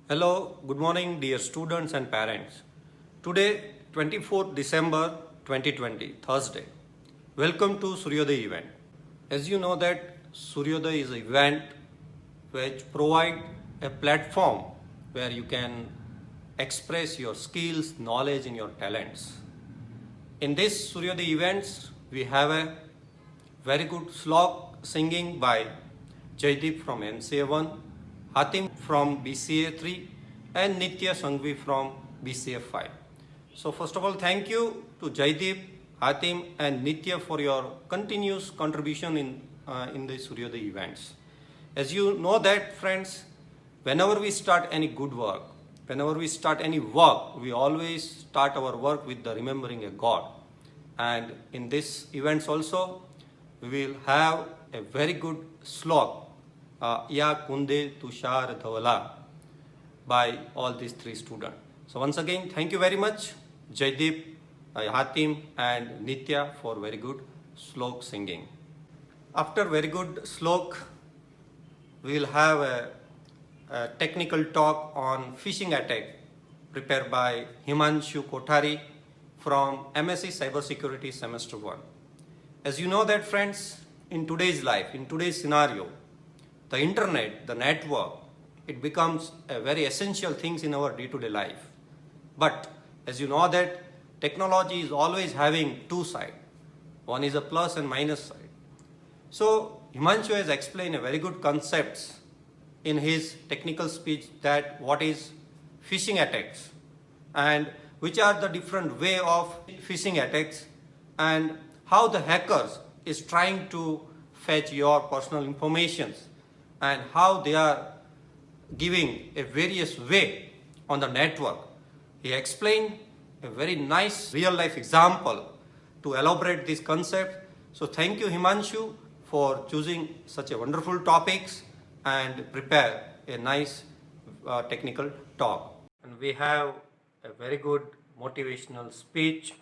Hello, good morning dear students and parents. Today 24th December 2020, Thursday. Welcome to Suryoday event. As you know that Suryoday is an event which provide a platform where you can express your skills, knowledge and your talents. In this Suryoday events, we have a very good slok singing by Jaideep from MCA 1, Hatim from BCA 3 and Nitya Sangvi from BCA 5. So first of all, thank you to Jaideep, Hatim and Nitya for your continuous contribution in the Suryoday events. As you know that friends, whenever we start any good work, whenever we start any work, we always start our work with the remembering a God. And in this events also, we will have a very good slok, Ya Kunde Tushar Dhavala, by all these three students. So once again, thank you very much, Jaideep, Hatim and Nitya for very good slok singing. After very good slok, we will have a technical talk on phishing attack prepared by Himanshu Kothari from MSc Cybersecurity Semester 1. As you know that friends, in today's life, in today's scenario, the internet, the network, it becomes a very essential thing in our day-to-day life. But as you know that technology is always having two sides. One is a plus and minus side. So Himanshu has explained a very good concepts in his technical speech that what is phishing attacks and which are the different way of phishing attacks and how the hackers is trying to fetch your personal informations and how they are giving a various way on the network. He explained a very nice real life example to elaborate this concept. So thank you Himanshu for choosing such a wonderful topics and prepare a nice technical talk. And we have a very good motivational speech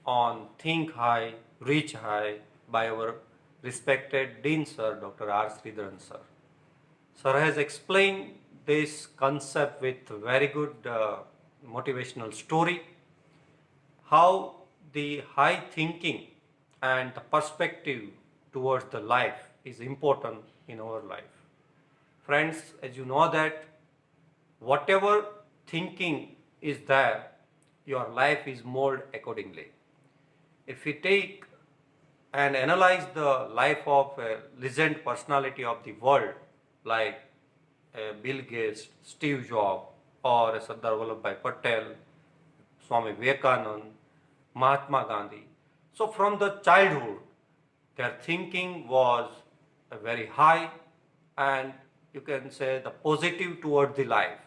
on Think High, Reach High by our respected Dean Sir, Dr. R. Sridharan Sir. Sir has explained this concept with very good motivational story, how the high thinking and the perspective towards the life is important in our life. Friends, as you know that whatever thinking is there, your life is molded accordingly. If we take and analyze the life of a legend personality of the world like Bill Gates, Steve Jobs or Sardar Vallabhbhai Patel, Swami Vivekananda, Mahatma Gandhi. So from the childhood, their thinking was very high and you can say the positive toward the life.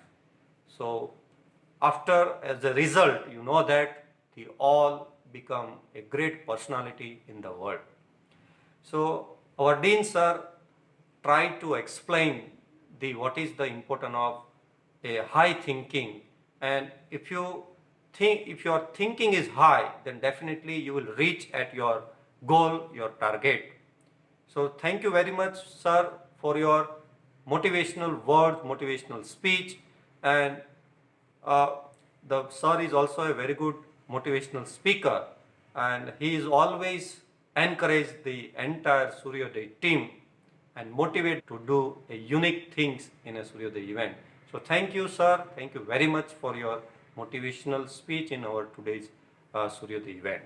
So after, as a result, you know that they all become a great personality in the world. So our Dean Sir tried to explain what is the importance of a high thinking, and if your thinking is high, then definitely you will reach at your goal, your target. So thank you very much sir for your motivational words, motivational speech, and the sir is also a very good motivational speaker and he is always encourage the entire Suryoday team and motivate to do a unique things in a Suryoday event. So thank you sir, thank you very much for your motivational speech in our today's Suryoday event.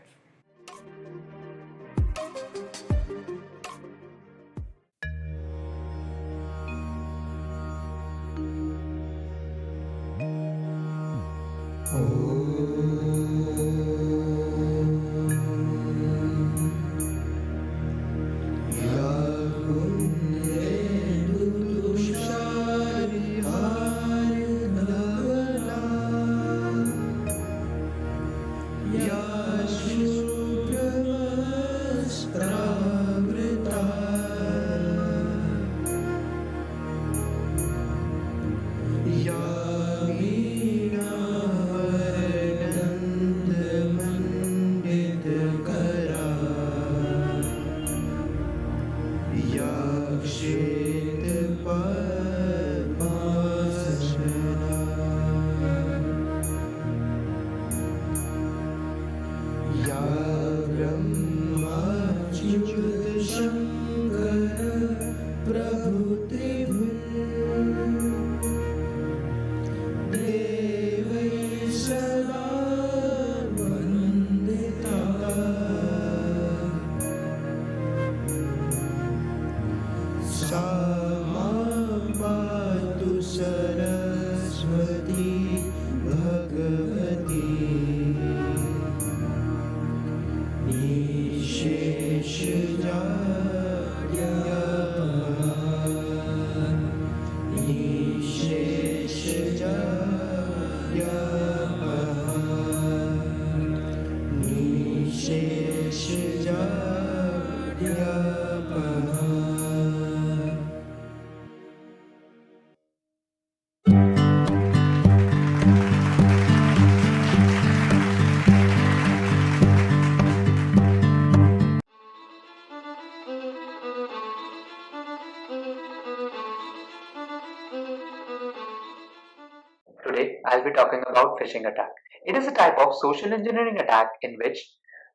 I'll be talking about phishing attack. It is a type of social engineering attack in which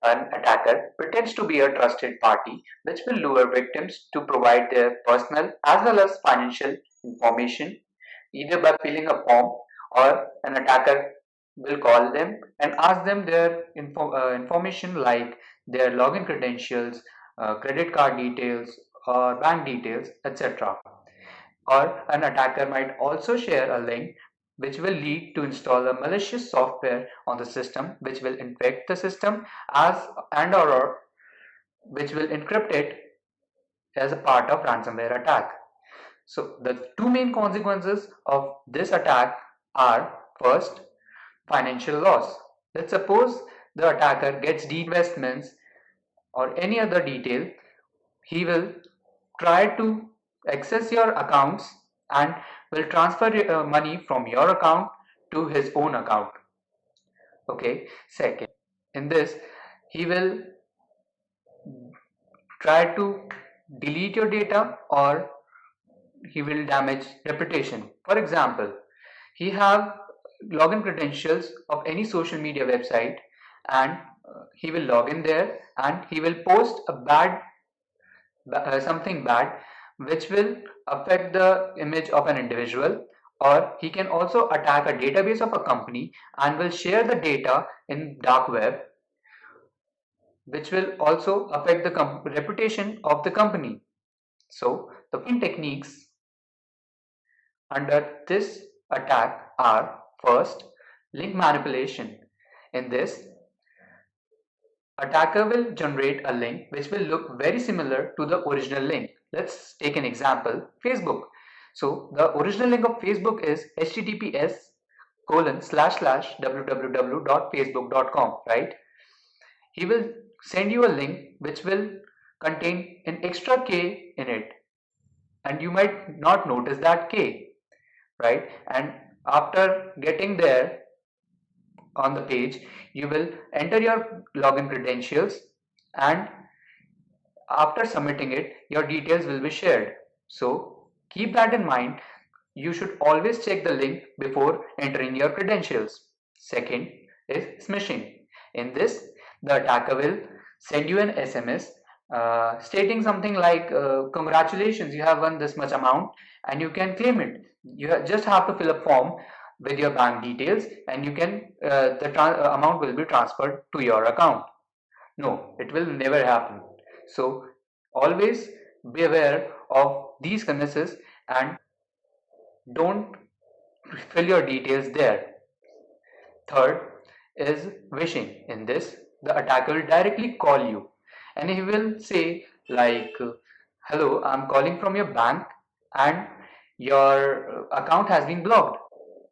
an attacker pretends to be a trusted party which will lure victims to provide their personal as well as financial information either by filling a form, or an attacker will call them and ask them their information like their login credentials, credit card details, or bank details, etc. Or an attacker might also share a link which will lead to install a malicious software on the system which will infect the system as and or which will encrypt it as a part of ransomware attack. So the two main consequences of this attack are: first, financial loss. Let's suppose the attacker gets de-investments or any other detail, he will try to access your accounts and will transfer money from your account to his own account. Okay. Second, in this, he will try to delete your data or he will damage reputation. For example, he have login credentials of any social media website and he will log in there and he will post a something bad which will affect the image of an individual, or he can also attack a database of a company and will share the data in dark web which will also affect the reputation of the company. So the main techniques under this attack are: first, link manipulation. In this, attacker will generate a link which will look very similar to the original link. Let's take an example, Facebook. So the original link of Facebook is https://www.facebook.com, right? He will send you a link which will contain an extra K in it, and you might not notice that K, right? And after getting there on the page, you will enter your login credentials, and after submitting it, your details will be shared. So keep that in mind. You should always check the link before entering your credentials. Second is smishing. In this, the attacker will send you an SMS stating something like, congratulations, you have won this much amount and you can claim it. You just have to fill a form with your bank details and you can the amount will be transferred to your account. No, it will never happen. So always be aware of these premises and don't fill your details there. Third is wishing. In this, the attacker will directly call you and he will say like, hello, I'm calling from your bank and your account has been blocked.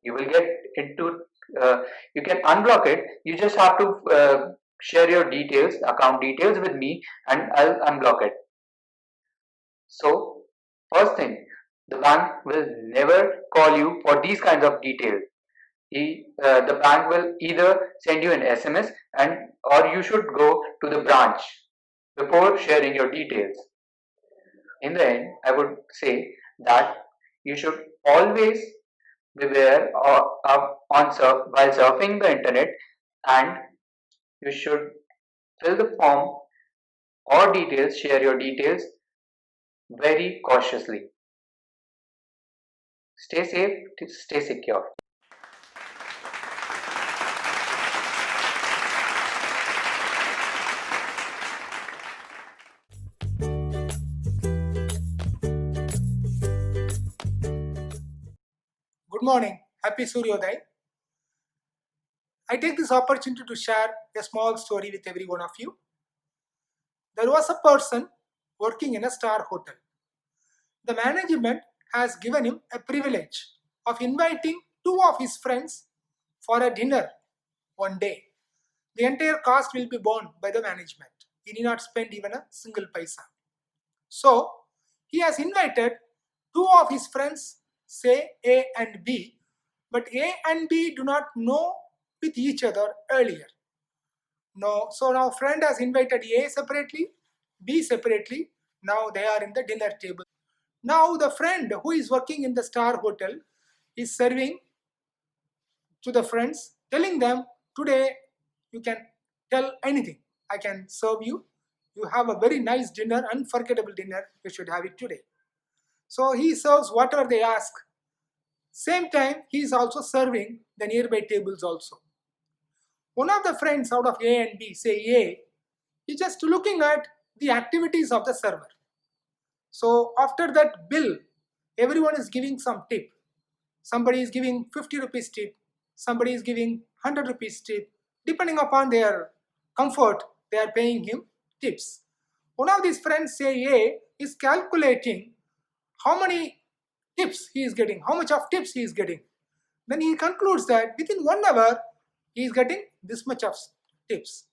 You will get into you can unblock it. You just have to share your details, account details with me, and I'll unblock it. So first thing, the bank will never call you for these kinds of details. The bank will either send you an SMS and or you should go to the branch before sharing your details. In the end, I would say that you should always beware while surfing the internet, and you should fill the form or details, share your details very cautiously. Stay safe, stay secure. Good morning. Happy Suryoday. I take this opportunity to share a small story with every one of you. There was a person working in a star hotel. The management has given him a privilege of inviting two of his friends for a dinner one day. The entire cost will be borne by the management. He need not spend even a single paisa. So, he has invited two of his friends, say A and B, but A and B do not know with each other earlier. No, so now friend has invited A separately, B separately. Now they are in the dinner table. Now the friend who is working in the star hotel is serving to the friends, telling them, today you can tell anything. I can serve you. You have a very nice dinner, unforgettable dinner. You should have it today. So he serves whatever they ask. Same time, he is also serving the nearby tables also. One of the friends out of A and B, say A, is just looking at the activities of the server. So after that bill, everyone is giving some tip. Somebody is giving 50 rupees tip, somebody is giving 100 rupees tip. Depending upon their comfort, they are paying him tips. One of these friends, say A, is calculating how many tips he is getting, how much of tips he is getting. Then he concludes that within 1 hour, he is getting this much of tips.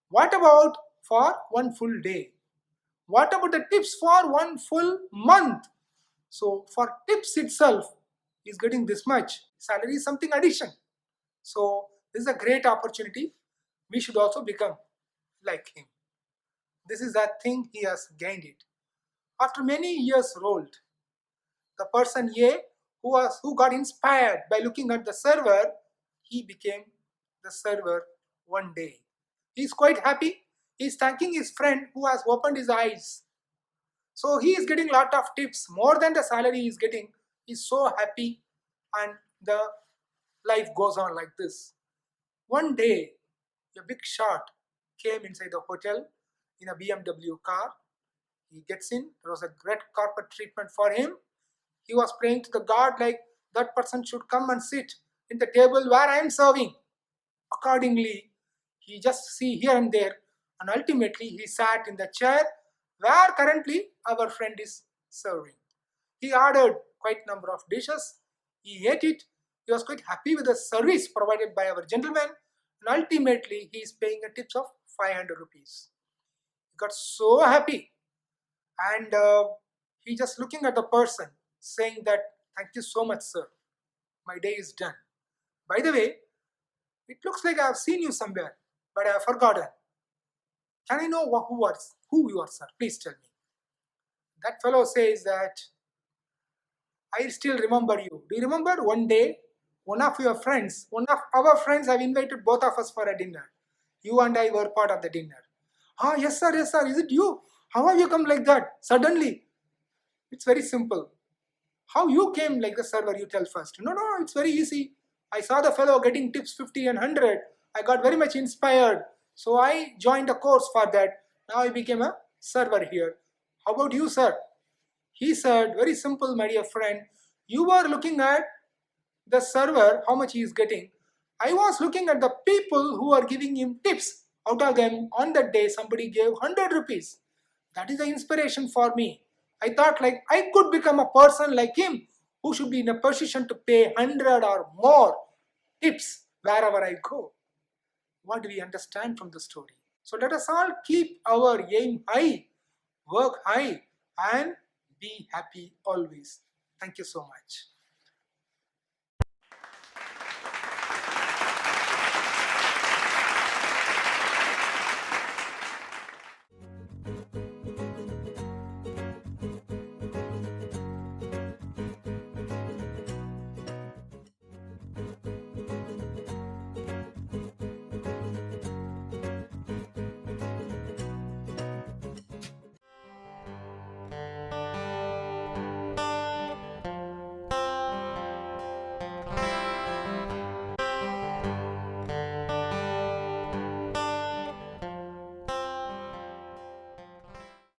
What about for one full day? What about the tips for one full month? So for tips itself, he is getting this much. Salary is something addition. So this is a great opportunity. We should also become like him. This is that thing he has gained it. After many years rolled, the person A who got inspired by looking at the server, he became the server one day. He is quite happy. He is thanking his friend who has opened his eyes. So he is getting lot of tips, more than the salary he is getting. He is so happy, and the life goes on like this. One day, a big shot came inside the hotel in a BMW car. He gets in. There was a great corporate treatment for him. He was praying to the God like that person should come and sit in the table where I am serving. Accordingly, he just see here and there, and ultimately he sat in the chair where currently our friend is serving. He ordered quite number of dishes. He ate it. He was quite happy with the service provided by our gentleman, and ultimately he is paying a tips of 500 rupees. He got so happy, and he just looking at the person saying that, thank you so much, sir. My day is done. By the way, it looks like I have seen you somewhere, but I have forgotten. Can I know who you are, sir? Please tell me. That fellow says that, I still remember you. Do you remember one day, one of our friends have invited both of us for a dinner. You and I were part of the dinner. Ah, yes sir, yes sir. Is it you? How have you come like that? Suddenly. It's very simple. How you came like the server, you tell first. No, it's very easy. I saw the fellow getting tips 50 and 100. I got very much inspired. So I joined a course for that. Now I became a server here. How about you, sir? He said, very simple, my dear friend. You were looking at the server, how much he is getting. I was looking at the people who are giving him tips. Out of them, on that day, somebody gave 100 rupees. That is the inspiration for me. I thought like I could become a person like him who should be in a position to pay 100 or more tips wherever I go. What do we understand from the story? So let us all keep our aim high, work high, and be happy always. Thank you so much.